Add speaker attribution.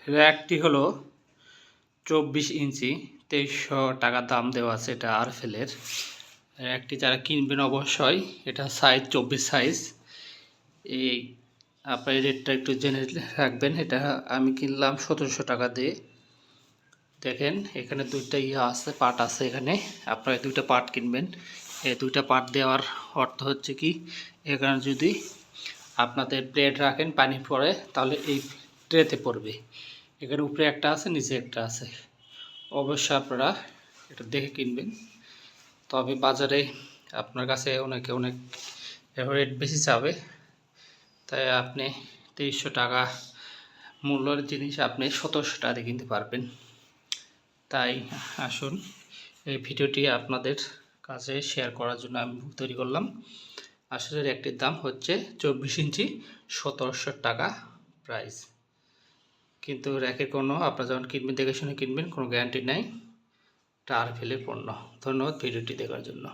Speaker 1: র্যাকটি হলো 24 ইঞ্চি, 2300 টাকা দাম দেওয়া আছে। এটা আরফেলের র্যাকটি যারা কিনবেন অবশ্যই এটা সাইজ 24 সাইজ। এই আপনার রেটটা একটু জেনে রাখবেন। এটা আমি কিনলাম 1700 টাকা দিয়ে। দেখেন এখানে দুইটা আছে, পার্ট আছে। এখানে আপনারা দুইটা পার্ট কিনবেন। এই দুইটা পার্ট দেওয়ার অর্থ হচ্ছে কি, এখানে যদি আপনাদের প্লেট রাখেন পানি পড়ে তাহলে এই ট্রেতে পড়বে। এখানে উপরে একটা আছে, নিচে একটা আছে। অবশ্যই আপনারা এটা দেখে কিনবেন। তবে বাজারে আপনার কাছে অনেক রেট বেশি চাবে, তাই আপনি 2300 টাকা মূল্যের জিনিস আপনি 1700 টাকা দিয়ে কিনতে পারবেন। তাই আসুন, এই ভিডিওটি আপনাদের কাছে শেয়ার করার জন্য আমি তৈরি করলাম। আসলে একটির দাম হচ্ছে 24 ইঞ্চি, 1700 টাকা প্রাইস। কিন্তু র্যাকের কোনো, আপনারা যখন কিনবেন দেখে শুনে কিনবেন, কোনো গ্যারান্টি নেই। এটা আরফেলের পণ্য। ধন্যবাদ ভিডিওটি দেখার জন্য।